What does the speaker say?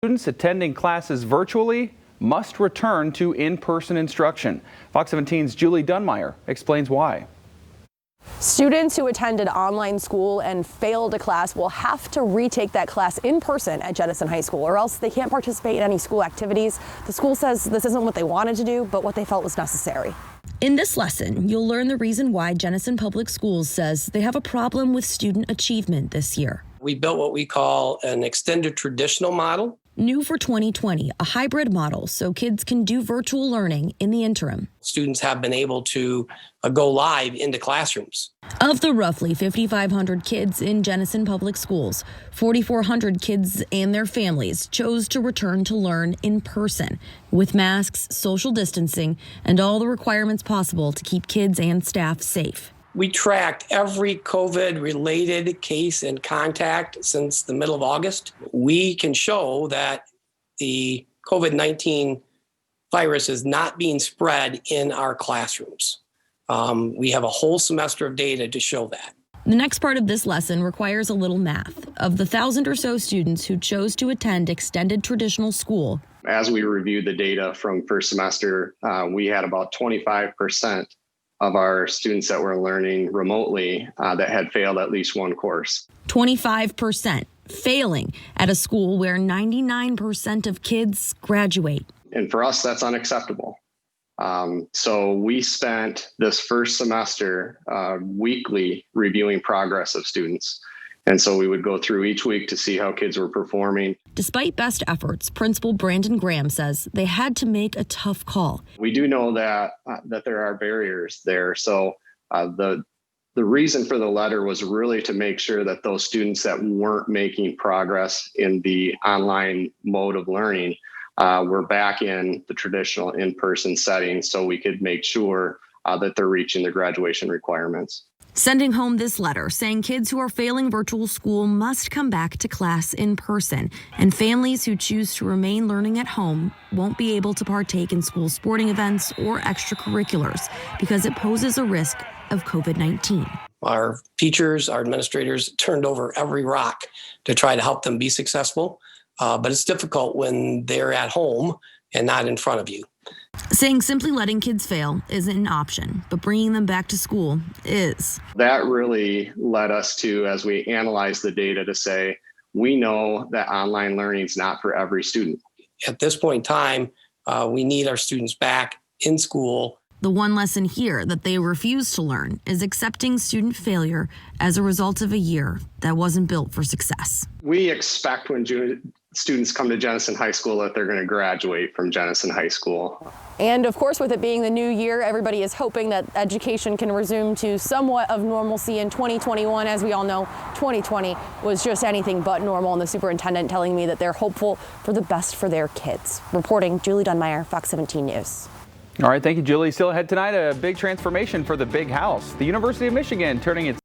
Students attending classes virtually must return to in-person instruction. Fox 17's Julie Dunmeyer explains why. Students who attended online school and failed a class will have to retake that class in person at Jenison High School, or else they can't participate in any school activities. The school says this isn't what they wanted to do, but what they felt was necessary. In this lesson, you'll learn the reason why Jenison Public Schools says they have a problem with student achievement this year. We built what we call an extended traditional model. New for 2020, a hybrid model so kids can do virtual learning in the interim. Students have been able to go live into classrooms. Of the roughly 5,500 kids in Jenison Public Schools, 4,400 kids and their families chose to return to learn in person with masks, social distancing, and all the requirements possible to keep kids and staff safe. We tracked every COVID-related case and contact since the middle of August. We can show that the COVID-19 virus is not being spread in our classrooms. We have a whole semester of data to show that. The next part of this lesson requires a little math. Of the 1,000 or so students who chose to attend extended traditional school, as we reviewed the data from first semester, we had about 25% of our students that were learning remotely that had failed at least one course. 25% failing at a school where 99% of kids graduate. And for us, that's unacceptable. So we spent this first semester weekly reviewing progress of students. And so we would go through each week to see how kids were performing. Despite best efforts, Principal Brandon Graham says they had to make a tough call. We do know that there are barriers there. So the reason for the letter was really to make sure that those students that weren't making progress in the online mode of learning were back in the traditional in-person setting so we could make sure that they're reaching the graduation requirements. Sending home this letter saying kids who are failing virtual school must come back to class in person, and families who choose to remain learning at home won't be able to partake in school sporting events or extracurriculars because it poses a risk of COVID-19. Our teachers, our administrators turned over every rock to try to help them be successful, but it's difficult when they're at home and not in front of you. Saying simply letting kids fail isn't an option, but bringing them back to school is. That really led us to, as we analyze the data, to say, we know that online learning is not for every student. At this point in time, we need our students back in school. The one lesson here that they refuse to learn is accepting student failure as a result of a year that wasn't built for success. We expect when students come to Jenison High School that they're going to graduate from Jenison High School. And of course, with it being the new year, everybody is hoping that education can resume to somewhat of normalcy in 2021. As we all know, 2020 was just anything but normal, and the superintendent telling me that they're hopeful for the best for their kids. Reporting, Julie Dunmeyer, Fox 17 News. All right, thank you, Julie. Still ahead tonight, a big transformation for the big house. The University of Michigan turning its